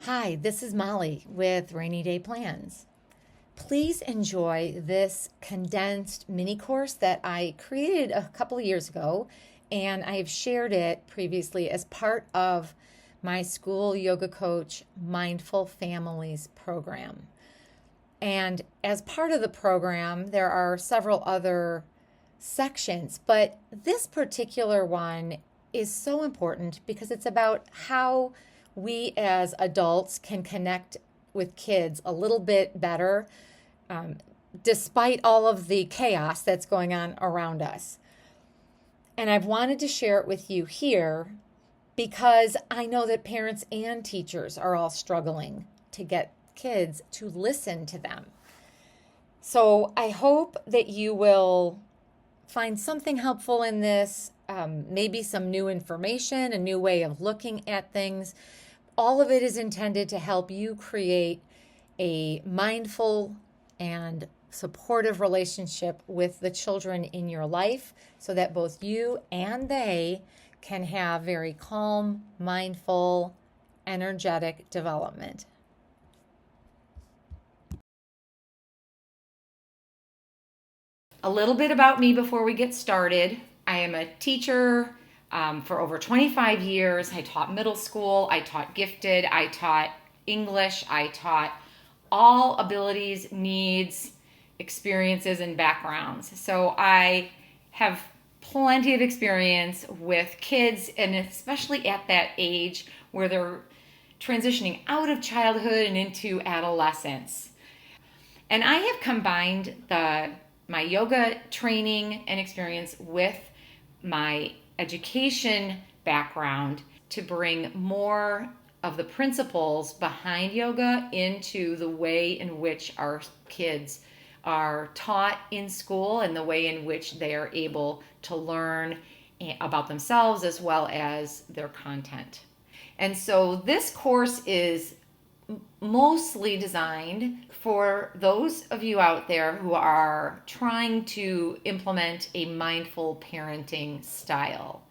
Hi, this is Molly with Rainy Day Plans. Please enjoy this condensed mini course that I created a couple of years ago, and I've shared it previously as part of my school yoga coach Mindful Families Program. And as part of the program, there are several other sections, but this particular one is so important because it's about how we as adults can connect with kids a little bit better, despite all of the chaos that's going on around us. And I've wanted to share it with you here because I know that parents and teachers are all struggling to get kids to listen to them. So I hope that you will find something helpful in this, maybe some new information, a new way of looking at things. All of it is intended to help you create a mindful and supportive relationship with the children in your life so that both you and they can have very calm, mindful, energetic development. A little bit about me before we get started. I am a teacher for over 25 years. I taught middle school, I taught gifted, I taught English, I taught all abilities, needs, experiences, and backgrounds. So I have plenty of experience with kids, and especially at that age where they're transitioning out of childhood and into adolescence. And I have combined my yoga training and experience with my education background to bring more of the principles behind yoga into the way in which our kids are taught in school and the way in which they are able to learn about themselves as well as their content. And so this course is mostly designed for those of you out there who are trying to implement a mindful parenting style.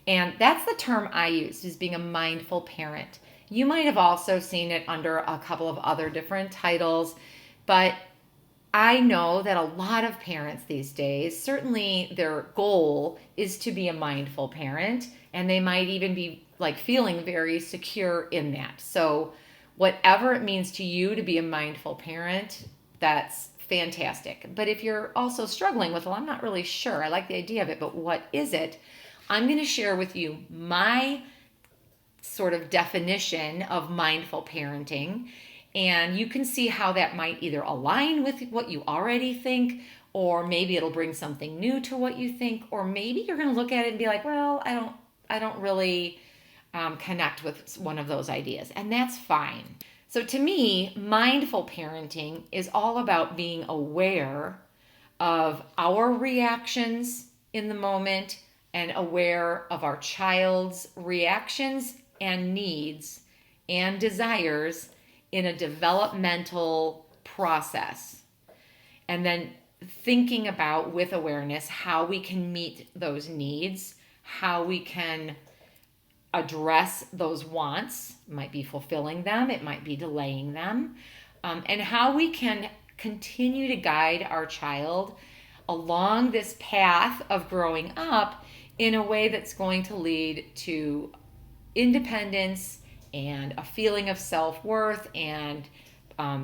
And that's the term I used, is being a mindful parent. You might have also seen it under a couple of other different titles, but I know that a lot of parents these days, certainly their goal is to be a mindful parent, and they might even be feeling very secure in that. So whatever it means to you to be a mindful parent, that's fantastic. But if you're also struggling with, well, I'm not really sure, I like the idea of it, but what is it? I'm going to share with you my sort of definition of mindful parenting, and you can see how that might either align with what you already think, or maybe it'll bring something new to what you think, or maybe you're going to look at it and be like, well, I don't really connect with one of those ideas, and that's fine. So to me, mindful parenting is all about being aware of our reactions in the moment and aware of our child's reactions and needs and desires in a developmental process. And then thinking about, with awareness, how we can meet those needs, how we can address those wants. It might be fulfilling them, it might be delaying them, and how we can continue to guide our child along this path of growing up in a way that's going to lead to independence and a feeling of self-worth and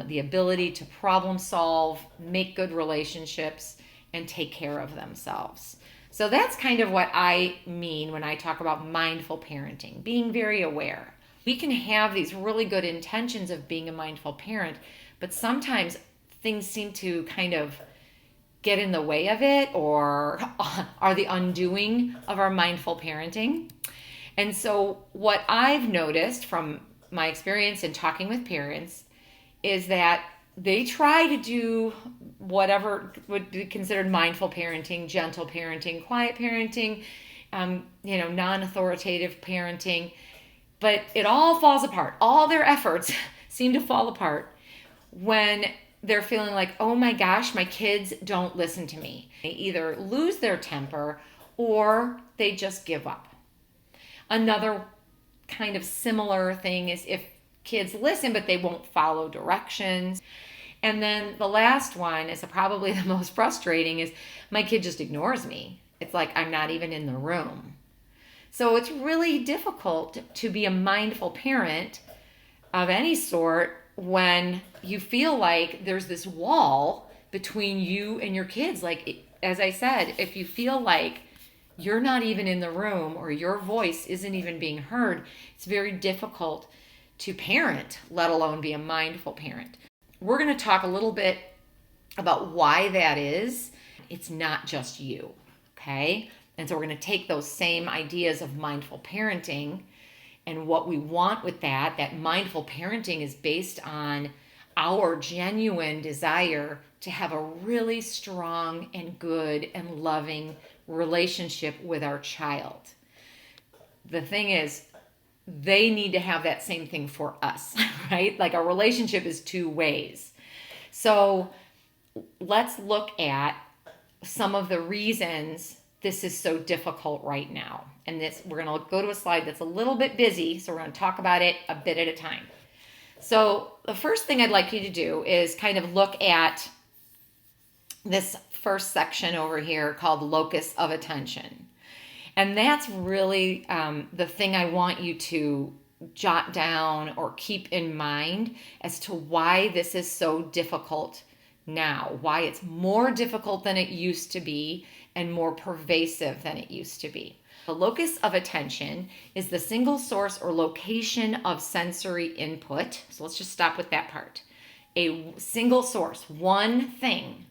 the ability to problem solve, make good relationships, and take care of themselves. So that's kind of what I mean when I talk about mindful parenting, being very aware. We can have these really good intentions of being a mindful parent, but sometimes things seem to kind of get in the way of it or are the undoing of our mindful parenting. And so what I've noticed from my experience in talking with parents is that they try to do whatever would be considered mindful parenting, gentle parenting, quiet parenting, non-authoritative parenting, but it all falls apart. All their efforts seem to fall apart when they're feeling like, oh my gosh, my kids don't listen to me. They either lose their temper or they just give up. Another kind of similar thing is if kids listen, but they won't follow directions. And then the last one is probably the most frustrating is my kid just ignores me. It's like I'm not even in the room. So it's really difficult to be a mindful parent of any sort when you feel like there's this wall between you and your kids. Like, as I said, if you feel like you're not even in the room or your voice isn't even being heard, it's very difficult to parent, let alone be a mindful parent. We're going to talk a little bit about why that is. It's not just you, okay? And so we're going to take those same ideas of mindful parenting and what we want with that mindful parenting is based on our genuine desire to have a really strong and good and loving relationship with our child. The thing is, they need to have that same thing for us, right? Like a relationship is two ways. So let's look at some of the reasons this is so difficult right now. And this, we're going to go to a slide that's a little bit busy, so we're going to talk about it a bit at a time. So the first thing I'd like you to do is kind of look at this first section over here called locus of attention. And that's really the thing I want you to jot down or keep in mind as to why this is so difficult now, why it's more difficult than it used to be and more pervasive than it used to be. The locus of attention is the single source or location of sensory input. So let's just stop with that part. A single source, one thing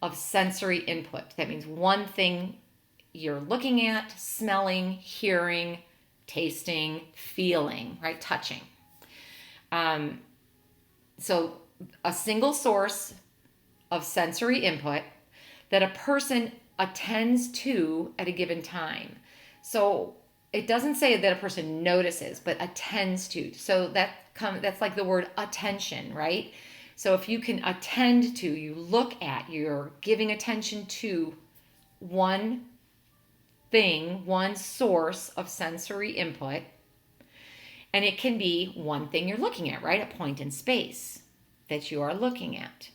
of sensory input. That means one thing you're looking at, smelling, hearing, tasting, feeling, right? Touching. So a single source of sensory input that a person attends to at a given time. So it doesn't say that a person notices, but attends to. So that's like the word attention, right? So if you can attend to, you look at, you're giving attention to one thing, one source of sensory input, and it can be one thing you're looking at, right? A point in space that you are looking at.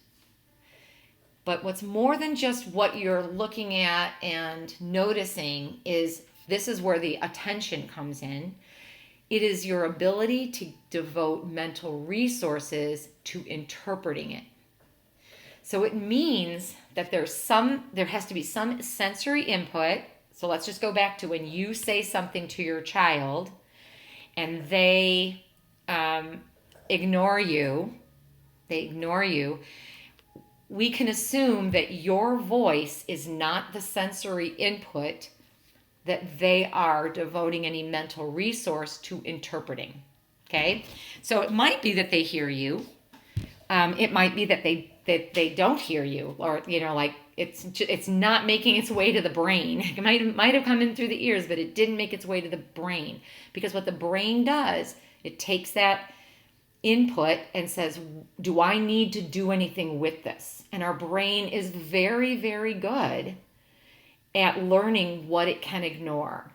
But what's more than just what you're looking at and noticing is this is where the attention comes in. It is your ability to devote mental resources to interpreting it. So it means that there has to be some sensory input. So let's just go back to when you say something to your child and they ignore you. We can assume that your voice is not the sensory input that they are devoting any mental resource to interpreting. Okay? So it might be that they hear you. It might be that they don't hear you, or like it's not making its way to the brain. It might have come in through the ears, but it didn't make its way to the brain. Because what the brain does, it takes that input and says, do I need to do anything with this? And our brain is very, very good at learning what it can ignore.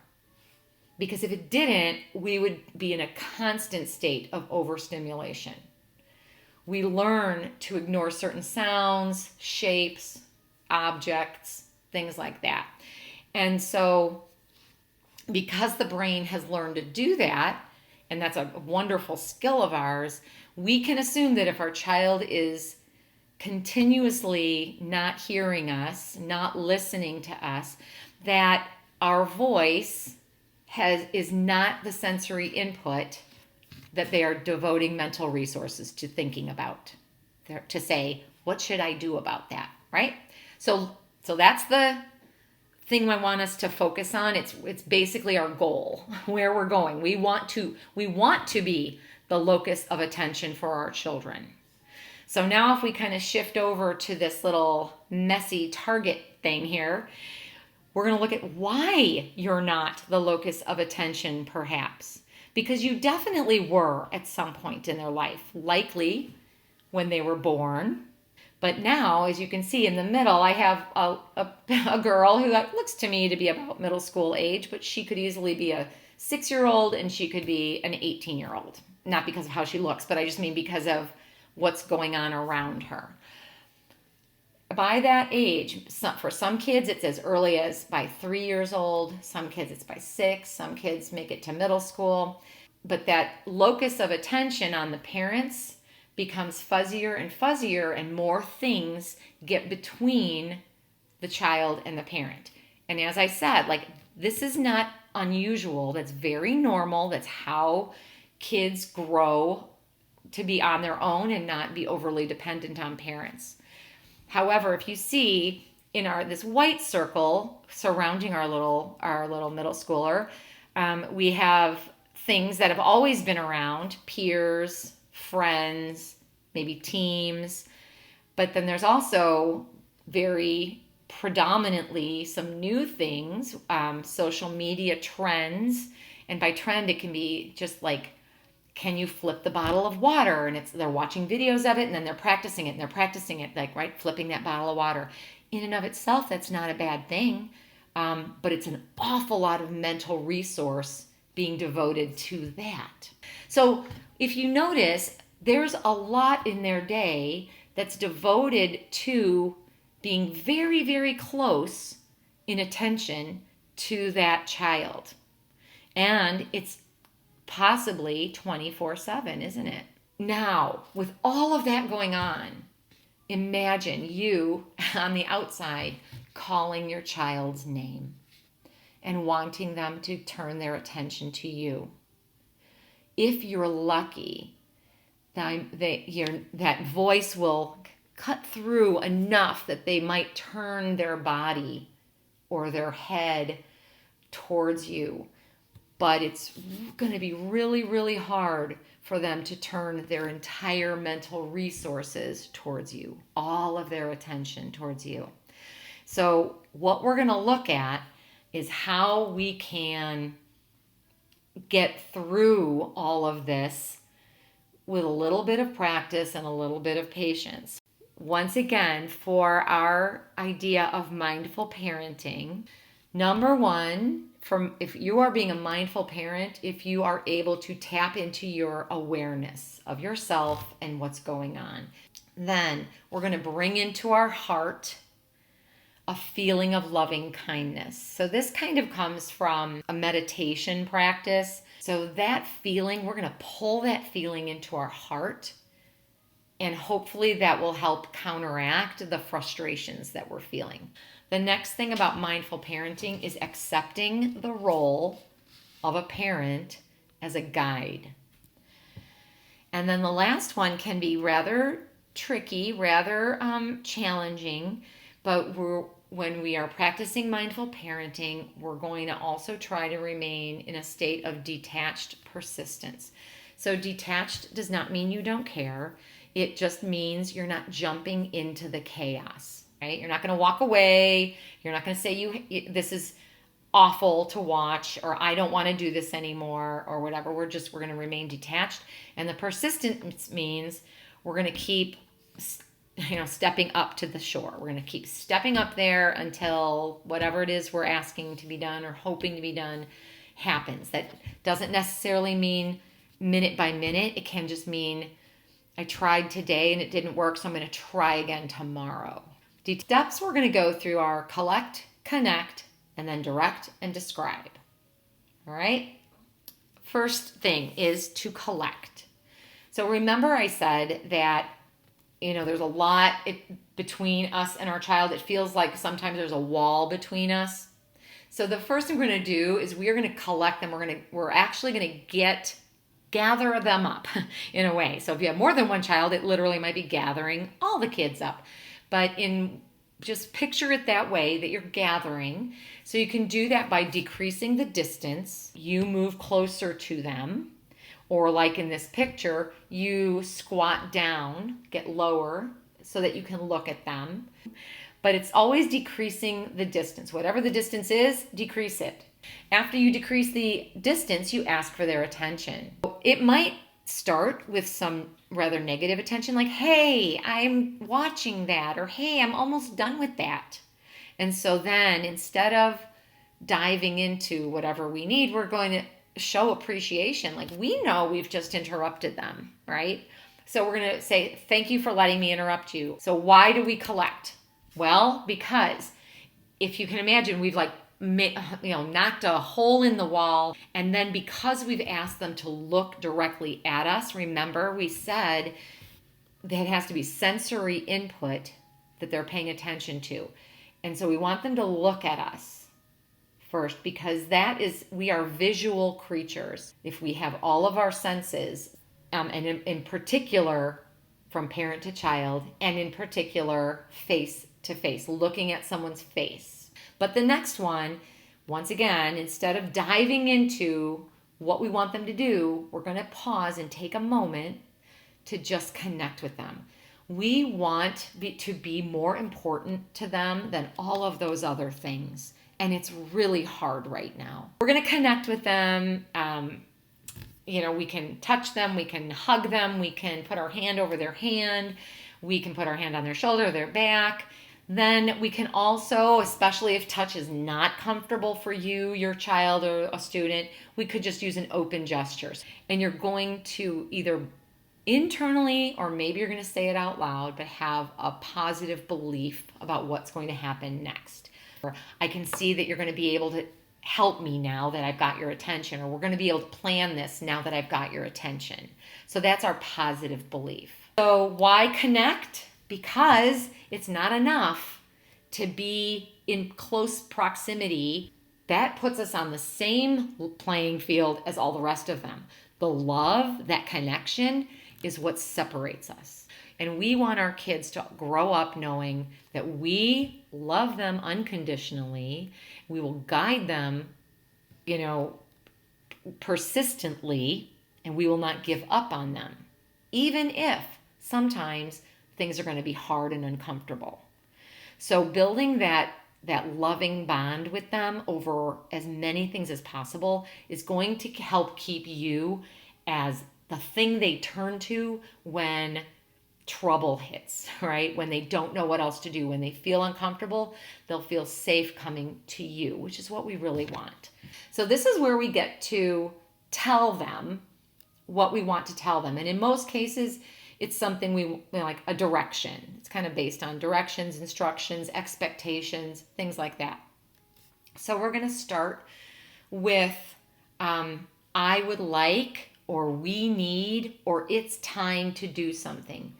Because if it didn't, we would be in a constant state of overstimulation. We learn to ignore certain sounds, shapes, objects, things like that. And so because the brain has learned to do that, and that's a wonderful skill of ours, we can assume that if our child is continuously not hearing us, not listening to us, that our voice is not the sensory input that they are devoting mental resources to thinking about, to say, what should I do about that, right? So that's the thing I want us to focus on. It's basically our goal, where we're going. We want to be the locus of attention for our children. So now if we kind of shift over to this little messy target thing here, we're going to look at why you're not the locus of attention, perhaps. Because you definitely were at some point in their life, likely when they were born. But now, as you can see in the middle, I have a girl who looks to me to be about middle school age, but she could easily be a 6-year-old and she could be an 18-year-old. not because of how she looks, but I just mean because of what's going on around her. By that age, for some kids, it's as early as by 3 years old. Some kids, it's by 6. Some kids make it to middle school. But that locus of attention on the parents becomes fuzzier and fuzzier, and more things get between the child and the parent. And as I said, like, this is not unusual. That's very normal. That's how kids grow to be on their own and not be overly dependent on parents. However, if you see in this white circle surrounding our little middle schooler, we have things that have always been around: peers, friends, maybe teams. But then there's also very predominantly some new things, social media trends. And by trend, it can be just like, can you flip the bottle of water? And they're watching videos of it, and then they're practicing it, like, right, flipping that bottle of water. In and of itself, that's not a bad thing, but it's an awful lot of mental resource being devoted to that. So if you notice, there's a lot in their day that's devoted to being very, very close in attention to that child. And it's possibly 24/7, isn't it? Now, with all of that going on, imagine you on the outside calling your child's name and wanting them to turn their attention to you. If you're lucky, that voice will cut through enough that they might turn their body or their head towards you. But it's going to be really, really hard for them to turn their entire mental resources towards you, all of their attention towards you. So what we're going to look at is how we can get through all of this with a little bit of practice and a little bit of patience. Once again, for our idea of mindful parenting, number one, if you are being a mindful parent, if you are able to tap into your awareness of yourself and what's going on, then we're going to bring into our heart a feeling of loving kindness. So this kind of comes from a meditation practice. So that feeling, we're going to pull that feeling into our heart, and hopefully that will help counteract the frustrations that we're feeling. The next thing about mindful parenting is accepting the role of a parent as a guide. And then the last one can be rather tricky, rather challenging, but when we are practicing mindful parenting, we're going to also try to remain in a state of detached persistence. So detached does not mean you don't care. It just means you're not jumping into the chaos. Right? You're not going to walk away. You're not going to say this is awful to watch, or I don't want to do this anymore, or whatever. We're going to remain detached. And the persistence means we're going to keep stepping up to the shore. We're going to keep stepping up there until whatever it is we're asking to be done or hoping to be done happens. That doesn't necessarily mean minute by minute. It can just mean I tried today and it didn't work, so I'm going to try again tomorrow. The steps we're going to go through are collect, connect, and then direct and describe. All right? First thing is to collect. So remember I said that, there's a lot between us and our child. It feels like sometimes there's a wall between us. So the first thing we're going to do is we're going to collect them. We're actually going to gather them up in a way. So if you have more than one child, it literally might be gathering all the kids up. But just picture it that way, that you're gathering. So you can do that by decreasing the distance. You move closer to them. Or like in this picture, you squat down, get lower so that you can look at them. But it's always decreasing the distance. Whatever the distance is, decrease it. After you decrease the distance, you ask for their attention. It might start with some rather negative attention, like, hey, I'm watching that, or hey, I'm almost done with that. And so then instead of diving into whatever we need, we're going to show appreciation. Like, we know we've just interrupted them, right? So we're going to say, thank you for letting me interrupt you. So why do we collect? Well, because if you can imagine, we've like, knocked a hole in the wall. And then because we've asked them to look directly at us, remember we said that it has to be sensory input that they're paying attention to. And so we want them to look at us first, because we are visual creatures. If we have all of our senses, and in particular from parent to child, and in particular face to face, looking at someone's face. But the next one, once again, instead of diving into what we want them to do, we're going to pause and take a moment to just connect with them. We want to be more important to them than all of those other things. And it's really hard right now. We're going to connect with them. We can touch them, we can hug them, we can put our hand over their hand, we can put our hand on their shoulder, their back. Then we can also, especially if touch is not comfortable for you, your child, or a student, we could just use an open gestures. And you're going to either internally, or maybe you're going to say it out loud, but have a positive belief about what's going to happen next. Or I can see that you're going to be able to help me now that I've got your attention, or we're going to be able to plan this now that I've got your attention. So that's our positive belief. So why connect? Because it's not enough to be in close proximity. That puts us on the same playing field as all the rest of them. The love, that connection, is what separates us. And we want our kids to grow up knowing that we love them unconditionally. We will guide them, persistently, and we will not give up on them, even if sometimes things are going to be hard and uncomfortable. So building that loving bond with them over as many things as possible is going to help keep you as the thing they turn to when trouble hits, right? When they don't know what else to do, when they feel uncomfortable, they'll feel safe coming to you, which is what we really want. So this is where we get to tell them what we want to tell them. And in most cases, it's something like a direction. It's kind of based on directions, instructions, expectations, things like that. So we're going to start with I would like, or we need, or it's time to do something.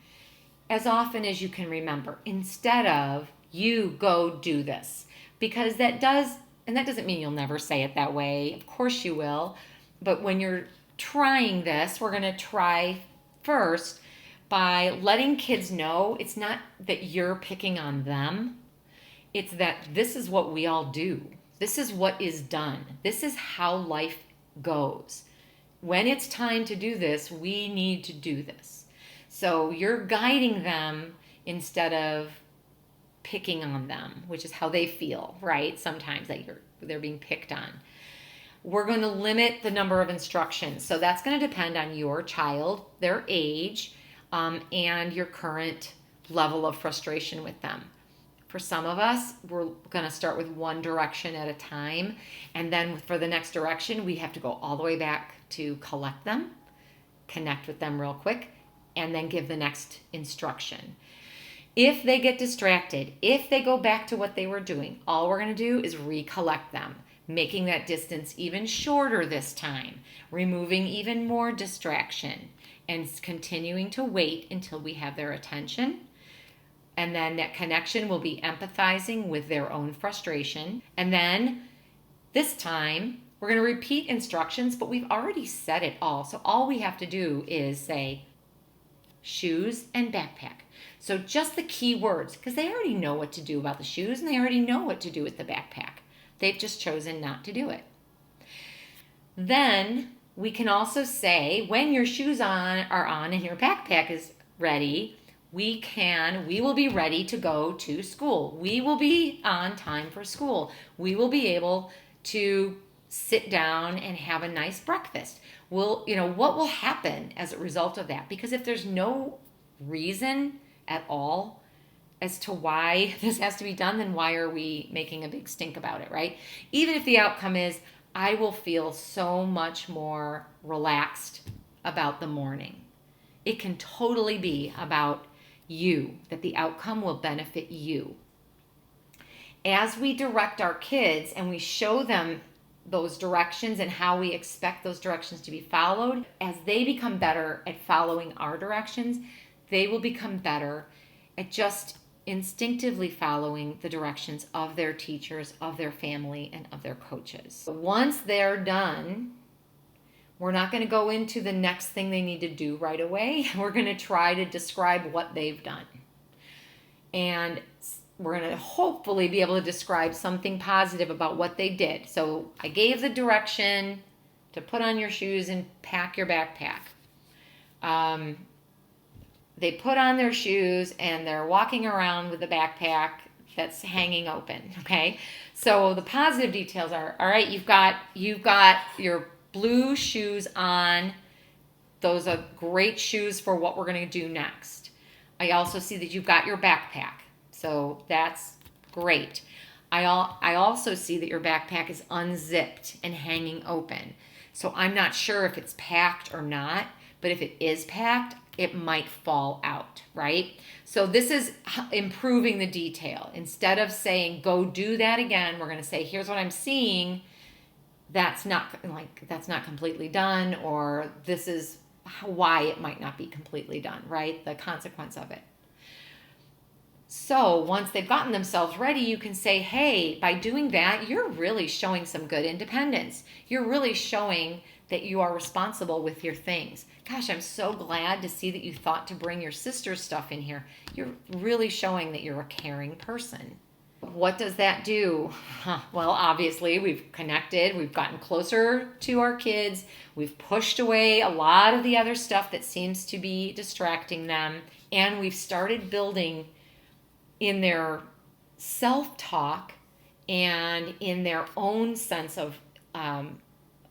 As often as you can remember, instead of you go do this. Because that doesn't mean you'll never say it that way. Of course you will. But when you're trying this, we're going to try first by letting kids know it's not that you're picking on them. It's that this is what we all do. This is what is done. This is how life goes. When it's time to do this, we need to do this. So you're guiding them instead of picking on them, which is how they feel, right? Sometimes that they're being picked on. We're going to limit the number of instructions. So that's going to depend on your child, their age, and your current level of frustration with them. For some of us, we're going to start with one direction at a time. And then for the next direction, we have to go all the way back to collect them, connect with them real quick, and then give the next instruction. If they get distracted, if they go back to what they were doing, all we're going to do is recollect them, making that distance even shorter this time, removing even more distraction, and continuing to wait until we have their attention. And then that connection will be empathizing with their own frustration. And then this time, we're going to repeat instructions, but we've already said it all. So all we have to do is say shoes and backpack. So just the key words, because they already know what to do about the shoes and they already know what to do with the backpack. They've just chosen not to do it. Then we can also say when your shoes are on and your backpack is ready, we will be ready to go to school. We will be on time for school. We will be able to sit down and have a nice breakfast. What will happen as a result of that? Because if there's no reason at all as to why this has to be done, then why are we making a big stink about it, right? Even if the outcome is, I will feel so much more relaxed about the morning. It can totally be about you, that the outcome will benefit you. As we direct our kids and we show them those directions and how we expect those directions to be followed, as they become better at following our directions, they will become better at just instinctively following the directions of their teachers, of their family, and of their coaches. Once they're done, we're not going to go into the next thing they need to do right away. We're going to try to describe what they've done. And we're going to hopefully be able to describe something positive about what they did. So I gave the direction to put on your shoes and pack your backpack. They put on their shoes and they're walking around with the backpack that's hanging open. Okay, so the positive details are, all right, you've got your blue shoes on. Those are great shoes for what we're going to do next. I also see that you've got your backpack. So that's great. I also see that your backpack is unzipped and hanging open. So I'm not sure if it's packed or not, but if it is packed, it might fall out, right? So this is improving the detail. Instead of saying, go do that again, we're going to say, here's what I'm seeing. That's not completely done, or this is why it might not be completely done, right? The consequence of it. So once they've gotten themselves ready, you can say, hey, by doing that, you're really showing some good independence. You're really showing that you are responsible with your things. Gosh, I'm so glad to see that you thought to bring your sister's stuff in here. You're really showing that you're a caring person. What does that do? Well, obviously, we've connected. We've gotten closer to our kids. We've pushed away a lot of the other stuff that seems to be distracting them. And we've started building in their self-talk and in their own sense of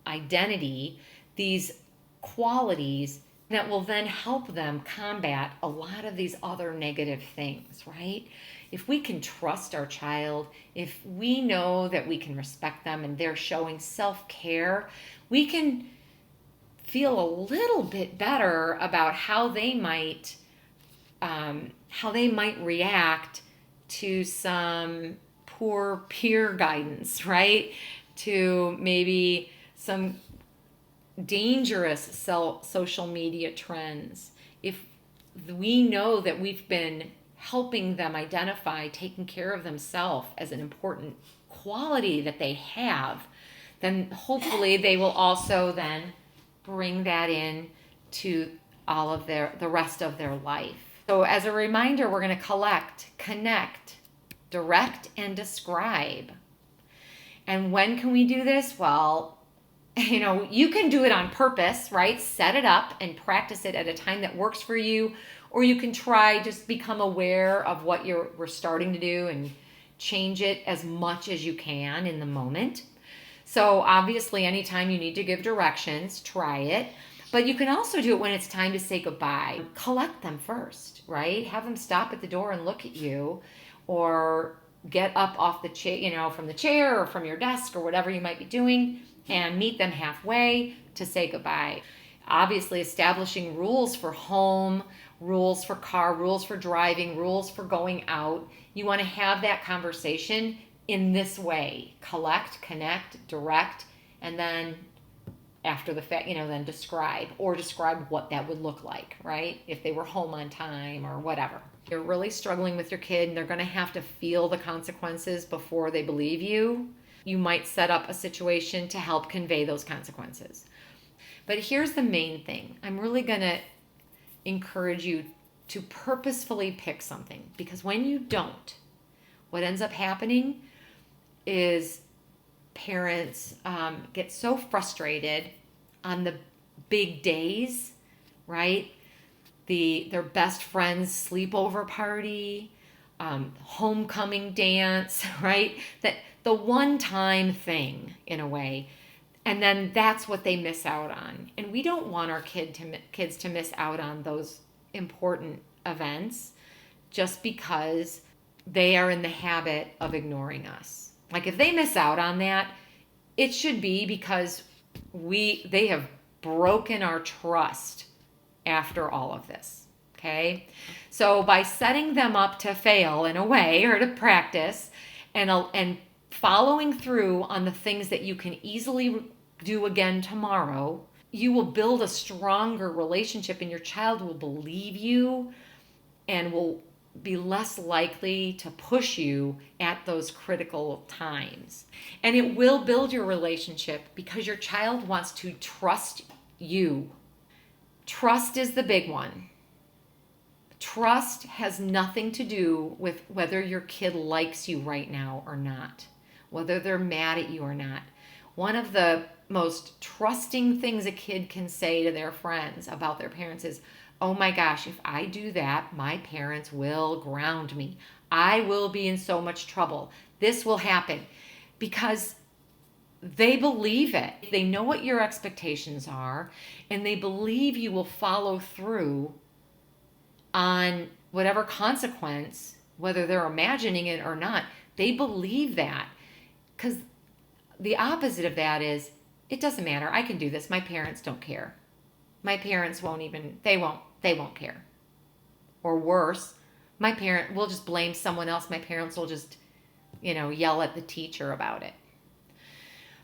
identity, these qualities that will then help them combat a lot of these other negative things, right? If we can trust our child, if we know that we can respect them and they're showing self-care, we can feel a little bit better about how they might react to some poor peer guidance, right? To maybe some dangerous social media trends. If we know that we've been helping them identify taking care of themselves as an important quality that they have, then hopefully they will also then bring that in to all of the rest of their life. So as a reminder, we're going to collect, connect, direct, and describe. And when can we do this? Well, you can do it on purpose, right? Set it up and practice it at a time that works for you. Or you can try just become aware of what we're starting to do and change it as much as you can in the moment. So obviously, anytime you need to give directions, try it. But you can also do it when it's time to say goodbye. Collect them first, right? Have them stop at the door and look at you, or get up off the chair, from the chair or from your desk or whatever you might be doing, and meet them halfway to say goodbye. Obviously, establishing rules for home, rules for car, rules for driving, rules for going out. You want to have that conversation in this way: collect, connect, direct, and then after the fact, then describe what that would look like, right? If they were home on time or whatever. You're really struggling with your kid and they're going to have to feel the consequences before they believe you. You might set up a situation to help convey those consequences. But here's the main thing. I'm really going to encourage you to purposefully pick something, because when you don't, what ends up happening is parents get so frustrated on the big days, right? Their best friend's sleepover party, homecoming dance, right? That the one-time thing, in a way, and then that's what they miss out on. And we don't want our kids to miss out on those important events just because they are in the habit of ignoring us. Like if they miss out on that, It should be because they have broken our trust after all of this. Okay? So by setting them up to fail in a way, or to practice, and following through on the things that you can easily do again tomorrow, you will build a stronger relationship, and your child will believe you and will be less likely to push you at those critical times. And it will build your relationship because your child wants to trust you. Trust is the big one. Trust has nothing to do with whether your kid likes you right now or not, whether they're mad at you or not. One of the most trusting things a kid can say to their friends about their parents is, oh my gosh, if I do that, my parents will ground me. I will be in so much trouble. This will happen, because they believe it. They know what your expectations are, and they believe you will follow through on whatever consequence, whether they're imagining it or not. They believe that, because the opposite of that is, it doesn't matter. I can do this. My parents don't care. My parents they won't care. Or worse, my parent will just blame someone else. My parents will just, yell at the teacher about it.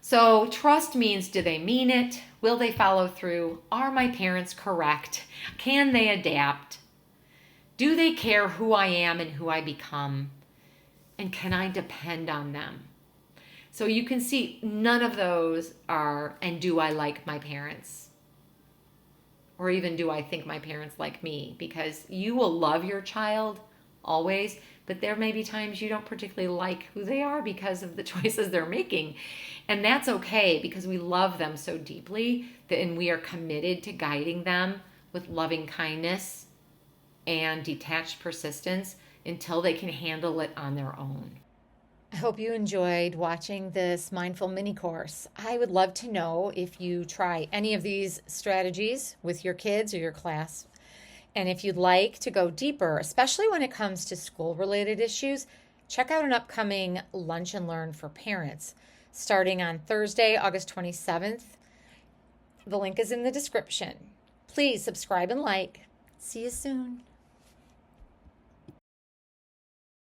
So trust means, do they mean it? Will they follow through? Are my parents correct? Can they adapt? Do they care who I am and who I become? And can I depend on them? So you can see none of those are, and do I like my parents? Or even, do I think my parents like me? Because you will love your child always, but there may be times you don't particularly like who they are because of the choices they're making. And that's okay, because we love them so deeply and we are committed to guiding them with loving kindness and detached persistence until they can handle it on their own. I hope you enjoyed watching this mindful mini course. I would love to know if you try any of these strategies with your kids or your class. And if you'd like to go deeper, especially when it comes to school-related issues, check out an upcoming Lunch and Learn for parents starting on Thursday, August 27th. The link is in the description. Please subscribe and like. See you soon.